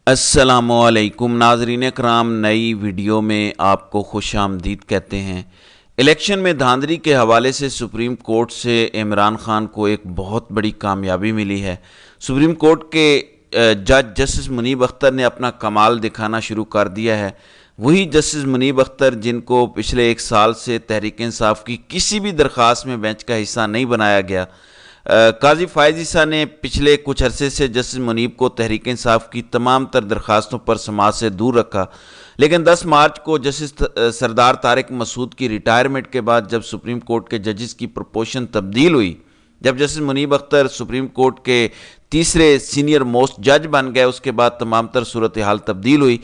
السلام علیکم ناظرین کرام، نئی ویڈیو میں آپ کو خوش آمدید کہتے ہیں۔ الیکشن میں دھاندلی کے حوالے سے سپریم کورٹ سے عمران خان کو ایک بہت بڑی کامیابی ملی ہے۔ سپریم کورٹ کے جج جسٹس منیب اختر نے اپنا کمال دکھانا شروع کر دیا ہے۔ وہی جسٹس منیب اختر جن کو پچھلے ایک سال سے تحریک انصاف کی کسی بھی درخواست میں بینچ کا حصہ نہیں بنایا گیا۔ قاضی فائز عیسیٰ نے پچھلے کچھ عرصے سے جسٹس منیب کو تحریک انصاف کی تمام تر درخواستوں پر سماعت سے دور رکھا، لیکن 10 مارچ کو جسٹس سردار طارق مسعود کی ریٹائرمنٹ کے بعد جب سپریم کورٹ کے ججز کی پروپورشن تبدیل ہوئی، جب جسٹس منیب اختر سپریم کورٹ کے تیسرے سینئر موسٹ جج بن گئے، اس کے بعد تمام تر صورتحال تبدیل ہوئی۔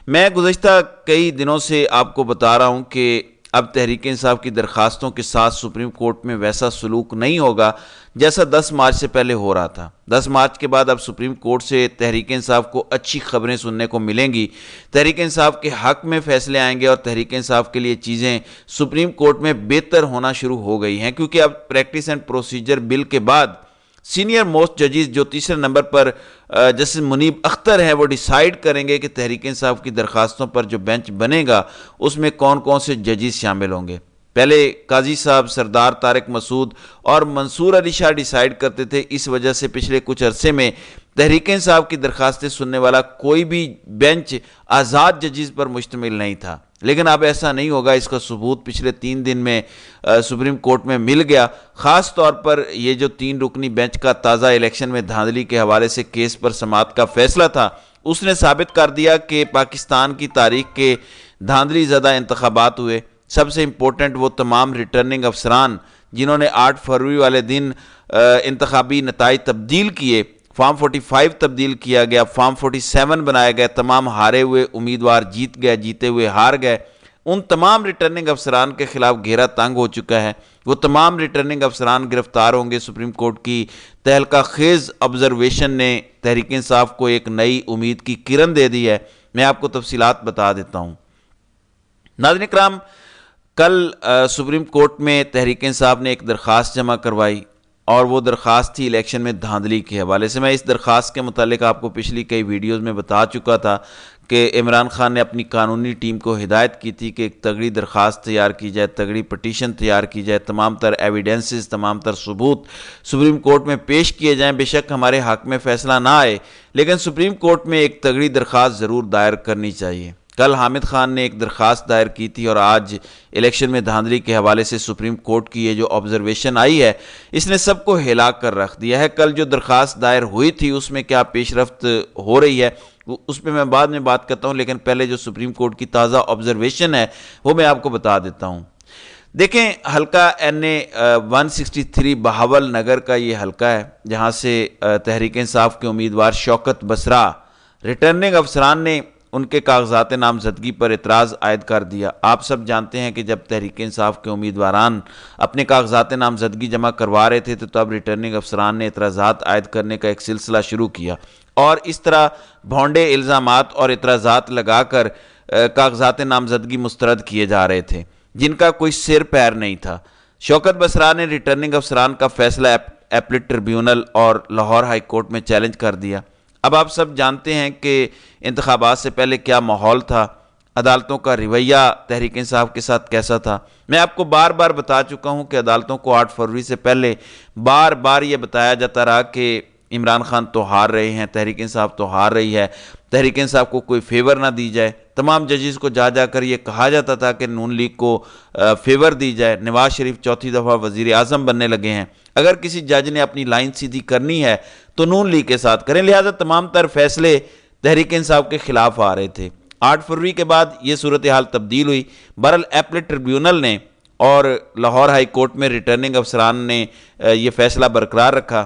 میں گزشتہ کئی دنوں سے آپ کو بتا رہا ہوں کہ اب تحریک انصاف کی درخواستوں کے ساتھ سپریم کورٹ میں ویسا سلوک نہیں ہوگا جیسا 10 مارچ سے پہلے ہو رہا تھا۔ 10 مارچ کے بعد اب سپریم کورٹ سے تحریک انصاف کو اچھی خبریں سننے کو ملیں گی، تحریک انصاف کے حق میں فیصلے آئیں گے اور تحریک انصاف کے لیے چیزیں سپریم کورٹ میں بہتر ہونا شروع ہو گئی ہیں، کیونکہ اب پریکٹس اینڈ پروسیجر بل کے بعد سینئر موسٹ ججز جو تیسرے نمبر پر جسٹس منیب اختر ہیں، وہ ڈیسائیڈ کریں گے کہ تحریک انصاف کی درخواستوں پر جو بینچ بنے گا اس میں کون کون سے ججز شامل ہوں گے۔ پہلے قاضی صاحب سردار طارق مسعود اور منصور علی شاہ ڈیسائیڈ کرتے تھے، اس وجہ سے پچھلے کچھ عرصے میں تحریک انصاف کی درخواستیں سننے والا کوئی بھی بینچ آزاد ججز پر مشتمل نہیں تھا، لیکن اب ایسا نہیں ہوگا۔ اس کا ثبوت پچھلے 3 دن میں سپریم کورٹ میں مل گیا۔ خاص طور پر یہ جو 3 رکنی بینچ کا تازہ الیکشن میں دھاندلی کے حوالے سے کیس پر سماعت کا فیصلہ تھا، اس نے ثابت کر دیا کہ پاکستان کی تاریخ کے دھاندلی زدہ انتخابات ہوئے۔ سب سے امپورٹنٹ وہ تمام ریٹرننگ افسران جنہوں نے 8 فروری والے دن انتخابی نتائج تبدیل کیے، فارم 45 تبدیل کیا گیا، فارم 47 بنایا گیا، تمام ہارے ہوئے امیدوار جیت گئے، جیتے ہوئے ہار گئے۔ ان تمام ریٹرننگ افسران کے خلاف گھیرا تنگ ہو چکا ہے۔ وہ تمام ریٹرننگ افسران گرفتار ہوں گے۔ سپریم کورٹ کی تہلکہ خیز آبزرویشن نے تحریک انصاف کو ایک نئی امید کی کرن دے دی ہے۔ میں آپ کو تفصیلات بتا دیتا ہوں۔ ناظرین کرام، کل سپریم کورٹ میں تحریک انصاف نے ایک درخواست جمع کروائی اور وہ درخواست تھی الیکشن میں دھاندلی کے حوالے سے۔ میں اس درخواست کے متعلق آپ کو پچھلی کئی ویڈیوز میں بتا چکا تھا کہ عمران خان نے اپنی قانونی ٹیم کو ہدایت کی تھی کہ ایک تگڑی درخواست تیار کی جائے، تگڑی پٹیشن تیار کی جائے، تمام تر ایویڈنسز، تمام تر ثبوت سپریم کورٹ میں پیش کیے جائیں۔ بے شک ہمارے حق میں فیصلہ نہ آئے، لیکن سپریم کورٹ میں ایک تگڑی درخواست ضرور دائر کرنی چاہیے۔ کل حامد خان نے ایک درخواست دائر کی تھی اور آج الیکشن میں دھاندلی کے حوالے سے سپریم کورٹ کی یہ جو آبزرویشن آئی ہے، اس نے سب کو ہلا کر رکھ دیا ہے۔ کل جو درخواست دائر ہوئی تھی اس میں کیا پیش رفت ہو رہی ہے اس پہ میں بعد میں بات کرتا ہوں، لیکن پہلے جو سپریم کورٹ کی تازہ آبزرویشن ہے وہ میں آپ کو بتا دیتا ہوں۔ دیکھیں، حلقہ NA 163 بہاول نگر کا یہ حلقہ ہے جہاں سے تحریک انصاف کے امیدوار شوکت بسرا، ریٹرننگ افسران نے ان کے کاغذات نامزدگی پر اعتراض عائد کر دیا۔ آپ سب جانتے ہیں کہ جب تحریک انصاف کے امیدواران اپنے کاغذات نامزدگی جمع کروا رہے تھے تو تب ریٹرننگ افسران نے اعتراضات عائد کرنے کا ایک سلسلہ شروع کیا اور اس طرح بھونڈے الزامات اور اعتراضات لگا کر کاغذات نامزدگی مسترد کیے جا رہے تھے جن کا کوئی سر پیر نہیں تھا۔ شوکت بسرا نے ریٹرننگ افسران کا فیصلہ ایپلیٹ ٹریبیونل اور لاہور ہائی کورٹ میں چیلنج کر دیا۔ اب آپ سب جانتے ہیں کہ انتخابات سے پہلے کیا ماحول تھا، عدالتوں کا رویہ تحریک انصاف کے ساتھ کیسا تھا۔ میں آپ کو بار بار بتا چکا ہوں کہ عدالتوں کو 8 فروری سے پہلے بار بار یہ بتایا جاتا رہا کہ عمران خان تو ہار رہے ہیں، تحریک انصاف تو ہار رہی ہے، تحریک انصاف کو کوئی فیور نہ دی جائے۔ تمام ججز کو جا جا کر یہ کہا جاتا تھا کہ نون لیگ کو فیور دی جائے۔ نواز شریف چوتھی دفعہ وزیر اعظم بننے لگے ہیں، اگر کسی جج نے اپنی لائن سیدھی کرنی ہے تو نون لیگ کے ساتھ کریں، لہذا تمام تر فیصلے تحریک انصاف کے خلاف آ رہے تھے۔ 8 فروری کے بعد یہ صورتحال تبدیل ہوئی۔ بہرحال ایپلیٹ ٹریبیونل نے اور لاہور ہائی کورٹ میں ریٹرننگ افسران نے یہ فیصلہ برقرار رکھا،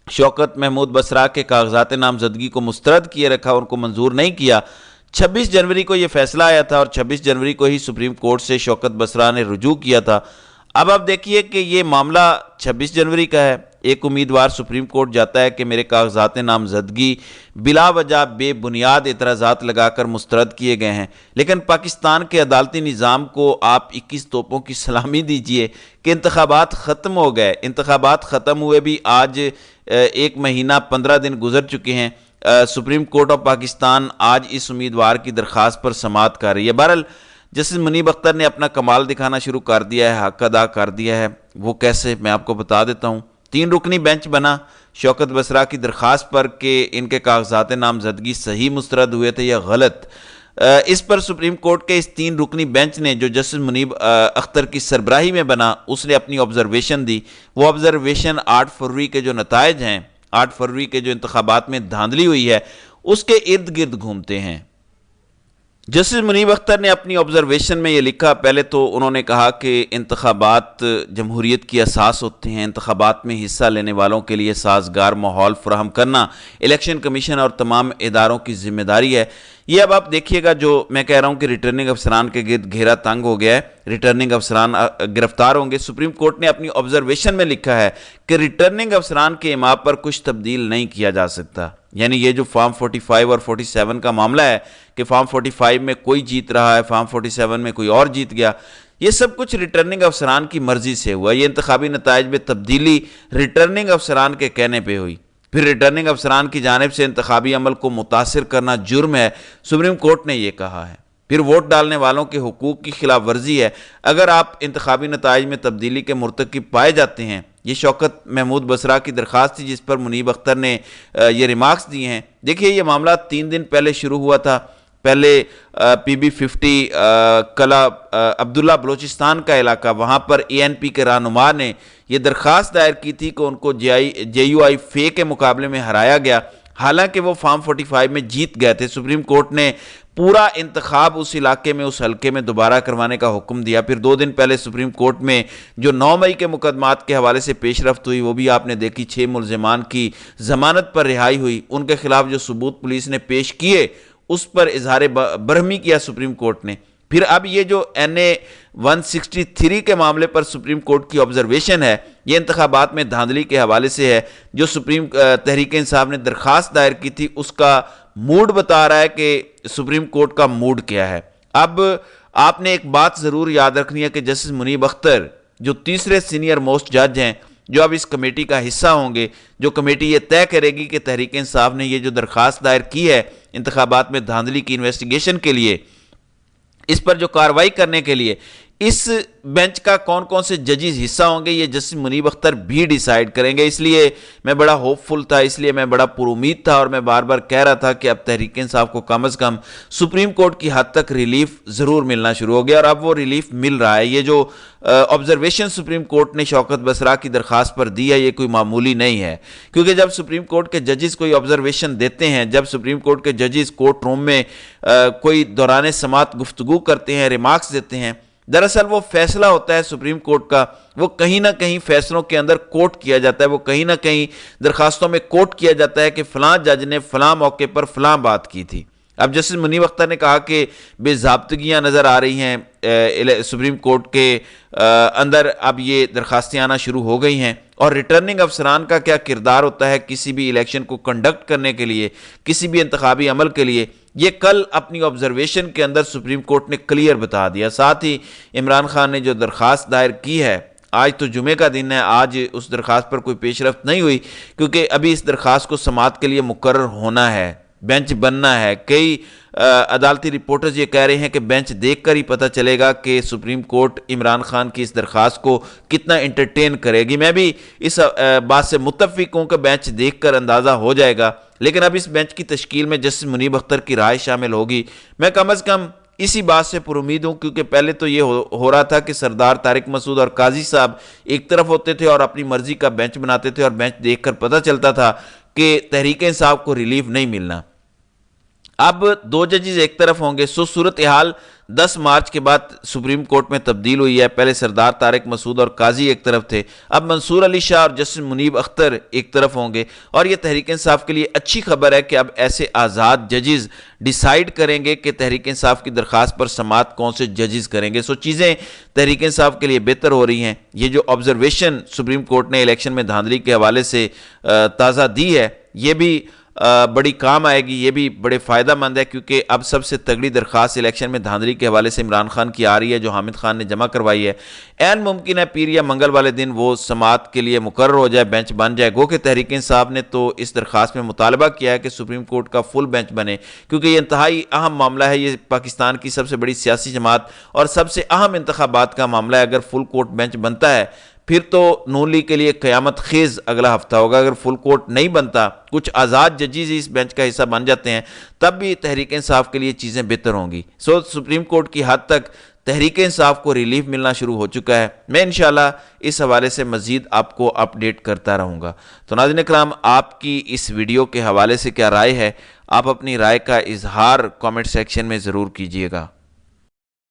شوکت محمود بسرا کے کاغذات نامزدگی کو مسترد کیے رکھا، ان کو منظور نہیں کیا۔ 26 جنوری کو یہ فیصلہ آیا تھا اور 26 جنوری کو ہی سپریم کورٹ سے شوکت بسرا نے رجوع کیا تھا۔ اب آپ دیکھیے کہ یہ معاملہ 26 جنوری کا ہے۔ ایک امیدوار سپریم کورٹ جاتا ہے کہ میرے کاغذات نامزدگی بلا وجہ بے بنیاد اعتراضات لگا کر مسترد کیے گئے ہیں، لیکن پاکستان کے عدالتی نظام کو آپ 21 توپوں کی سلامی دیجئے کہ انتخابات ختم ہو گئے۔ انتخابات ختم ہوئے بھی آج 1 مہینہ 15 دن گزر چکے ہیں، سپریم کورٹ آف پاکستان آج اس امیدوار کی درخواست پر سماعت کر رہی ہے۔ بہرحال جسٹس منیب اختر نے اپنا کمال دکھانا شروع کر دیا ہے، حق ادا کر دیا ہے۔ وہ کیسے، میں آپ کو بتا دیتا ہوں۔ 3 رکنی بینچ بنا شوکت بسرا کی درخواست پر کہ ان کے کاغذات نامزدگی صحیح مسترد ہوئے تھے یا غلط۔ اس پر سپریم کورٹ کے اس 3 رکنی بینچ نے جو جسٹس منیب اختر کی سربراہی میں بنا، اس نے اپنی آبزرویشن دی۔ وہ آبزرویشن 8 فروری کے جو نتائج ہیں، 8 فروری کے جو انتخابات میں دھاندلی ہوئی ہے، اس کے ارد گرد گھومتے ہیں۔ جسٹس منیب اختر نے اپنی آبزرویشن میں یہ لکھا، پہلے تو انہوں نے کہا کہ انتخابات جمہوریت کی اساس ہوتے ہیں، انتخابات میں حصہ لینے والوں کے لیے سازگار ماحول فراہم کرنا الیکشن کمیشن اور تمام اداروں کی ذمہ داری ہے۔ یہ اب آپ دیکھیے گا، جو میں کہہ رہا ہوں کہ ریٹرننگ افسران کے گرد گھیرا تنگ ہو گیا ہے، ریٹرننگ افسران گرفتار ہوں گے۔ سپریم کورٹ نے اپنی آبزرویشن میں لکھا ہے کہ ریٹرننگ افسران کے اماں پر کچھ تبدیل نہیں کیا جا سکتا۔ یعنی یہ جو فارم 45 اور 47 کا معاملہ ہے کہ فارم 45 میں کوئی جیت رہا ہے، فارم 47 میں کوئی اور جیت گیا، یہ سب کچھ ریٹرننگ افسران کی مرضی سے ہوا۔ یہ انتخابی نتائج میں تبدیلی ریٹرننگ افسران کے کہنے پہ ہوئی۔ پھر ریٹرننگ افسران کی جانب سے انتخابی عمل کو متاثر کرنا جرم ہے، سپریم کورٹ نے یہ کہا ہے۔ پھر ووٹ ڈالنے والوں کے حقوق کی خلاف ورزی ہے اگر آپ انتخابی نتائج میں تبدیلی کے مرتکب پائے جاتے ہیں۔ یہ شوکت محمود بسرا کی درخواست تھی جس پر منیب اختر نے یہ ریمارکس دیے ہیں۔ دیکھیے یہ معاملہ 3 دن پہلے شروع ہوا تھا۔ پہلے پی بی 50 قلعہ عبداللہ بلوچستان کا علاقہ، وہاں پر ANP کے رہنما نے یہ درخواست دائر کی تھی کہ ان کو JUI فے کے مقابلے میں ہرایا گیا، حالانکہ وہ فارم 45 میں جیت گئے تھے۔ سپریم کورٹ نے پورا انتخاب اس علاقے میں، اس حلقے میں دوبارہ کروانے کا حکم دیا۔ پھر 2 دن پہلے سپریم کورٹ میں جو 9 مئی کے مقدمات کے حوالے سے پیش رفت ہوئی، وہ بھی آپ نے دیکھی۔ 6 ملزمان کی ضمانت پر رہائی ہوئی، ان کے خلاف جو ثبوت پولیس نے پیش کیے اس پر اظہار برہمی کیا سپریم کورٹ نے۔ پھر اب یہ جو NA 163 کے معاملے پر سپریم کورٹ کی آبزرویشن ہے، یہ انتخابات میں دھاندلی کے حوالے سے ہے۔ جو سپریم تحریک انصاف نے درخواست دائر کی تھی، اس کا موڈ بتا رہا ہے کہ سپریم کورٹ کا موڈ کیا ہے۔ اب آپ نے ایک بات ضرور یاد رکھنی ہے کہ جسٹس منیب اختر جو تیسرے سینئر موسٹ جج ہیں، جو اب اس کمیٹی کا حصہ ہوں گے، جو کمیٹی یہ طے کرے گی کہ تحریک انصاف نے یہ جو درخواست دائر کی ہے انتخابات میں دھاندلی کی انویسٹیگیشن کے لیے، اس پر جو کارروائی کرنے کے لیے اس بینچ کا کون کون سے ججز حصہ ہوں گے، یہ جسٹس منیب اختر بھی ڈیسائیڈ کریں گے۔ اس لیے میں بڑا ہوپ فل تھا، اس لیے میں بڑا پر امید تھا، اور میں بار بار کہہ رہا تھا کہ اب تحریک انصاف کو کم از کم سپریم کورٹ کی حد تک ریلیف ضرور ملنا شروع ہو گیا، اور اب وہ ریلیف مل رہا ہے۔ یہ جو آبزرویشن سپریم کورٹ نے شوکت بسرا کی درخواست پر دی ہے، یہ کوئی معمولی نہیں ہے، کیونکہ جب سپریم کورٹ کے ججز کوئی آبزرویشن دیتے ہیں، جب سپریم کورٹ کے ججز کورٹ روم میں کوئی دوران سماعت گفتگو کرتے ہیں، ریمارکس دیتے ہیں، دراصل وہ فیصلہ ہوتا ہے سپریم کورٹ کا، وہ کہیں نہ کہیں فیصلوں کے اندر کوٹ کیا جاتا ہے، وہ کہیں نہ کہیں درخواستوں میں کوٹ کیا جاتا ہے کہ فلاں جج نے فلاں موقع پر فلاں بات کی تھی۔ اب جسٹس منیب اختر نے کہا کہ بے ضابطگیاں نظر آ رہی ہیں سپریم کورٹ کے اندر، اب یہ درخواستیں آنا شروع ہو گئی ہیں، اور ریٹرننگ افسران کا کیا کردار ہوتا ہے کسی بھی الیکشن کو کنڈکٹ کرنے کے لیے، کسی بھی انتخابی عمل کے لیے، یہ کل اپنی آبزرویشن کے اندر سپریم کورٹ نے کلیئر بتا دیا۔ ساتھ ہی عمران خان نے جو درخواست دائر کی ہے، آج تو جمعے کا دن ہے، آج اس درخواست پر کوئی پیش رفت نہیں ہوئی، کیونکہ ابھی اس درخواست کو سماعت کے لیے مقرر ہونا ہے، بینچ بننا ہے۔ کئی عدالتی رپورٹرز یہ کہہ رہے ہیں کہ بینچ دیکھ کر ہی پتہ چلے گا کہ سپریم کورٹ عمران خان کی اس درخواست کو کتنا انٹرٹین کرے گی۔ میں بھی اس بات سے متفق ہوں کہ بینچ دیکھ کر اندازہ ہو جائے گا، لیکن اب اس بینچ کی تشکیل میں جسٹس منیب اختر کی رائے شامل ہوگی۔ میں کم از کم اسی بات سے پر امید ہوں، کیونکہ پہلے تو یہ ہو رہا تھا کہ سردار طارق مسعود اور قاضی صاحب ایک طرف ہوتے تھے اور اپنی مرضی کا بینچ بناتے تھے، اور بینچ دیکھ کر پتہ چلتا تھا کہ تحریک انصاف کو ریلیف نہیں ملنا۔ اب 2 ججز ایک طرف ہوں گے۔ صورتحال 10 مارچ کے بعد سپریم کورٹ میں تبدیل ہوئی ہے۔ پہلے سردار طارق مسعود اور قاضی ایک طرف تھے، اب منصور علی شاہ اور جسٹس منیب اختر ایک طرف ہوں گے، اور یہ تحریک انصاف کے لیے اچھی خبر ہے کہ اب ایسے آزاد ججز ڈیسائیڈ کریں گے کہ تحریک انصاف کی درخواست پر سماعت کون سے ججز کریں گے۔ چیزیں تحریک انصاف کے لیے بہتر ہو رہی ہیں۔ یہ جو آبزرویشن سپریم کورٹ نے الیکشن میں دھاندلی کے حوالے سے تازہ دی ہے، یہ بھی بڑی کام آئے گی، یہ بھی بڑے فائدہ مند ہے، کیونکہ اب سب سے تگڑی درخواست الیکشن میں دھاندلی کے حوالے سے عمران خان کی آ رہی ہے، جو حامد خان نے جمع کروائی ہے۔ عین ممکن ہے پیر یا منگل والے دن وہ سماعت کے لیے مقرر ہو جائے، بینچ بن جائے۔ گو کہ تحریک انصاف نے تو اس درخواست میں مطالبہ کیا ہے کہ سپریم کورٹ کا فل بینچ بنے، کیونکہ یہ انتہائی اہم معاملہ ہے، یہ پاکستان کی سب سے بڑی سیاسی جماعت اور سب سے اہم انتخابات کا معاملہ ہے۔ اگر فل کورٹ بینچ بنتا ہے پھر تو نون لیگ کے لیے قیامت خیز اگلا ہفتہ ہوگا۔ اگر فل کورٹ نہیں بنتا، کچھ آزاد ججز اس بینچ کا حصہ بن جاتے ہیں، تب بھی تحریک انصاف کے لیے چیزیں بہتر ہوں گی۔ سپریم کورٹ کی حد تک تحریک انصاف کو ریلیف ملنا شروع ہو چکا ہے۔ میں انشاءاللہ اس حوالے سے مزید آپ کو اپڈیٹ کرتا رہوں گا۔ تو ناظرین کرام، آپ کی اس ویڈیو کے حوالے سے کیا رائے ہے؟ آپ اپنی رائے کا اظہار کامنٹ سیکشن میں ضرور کیجیے گا۔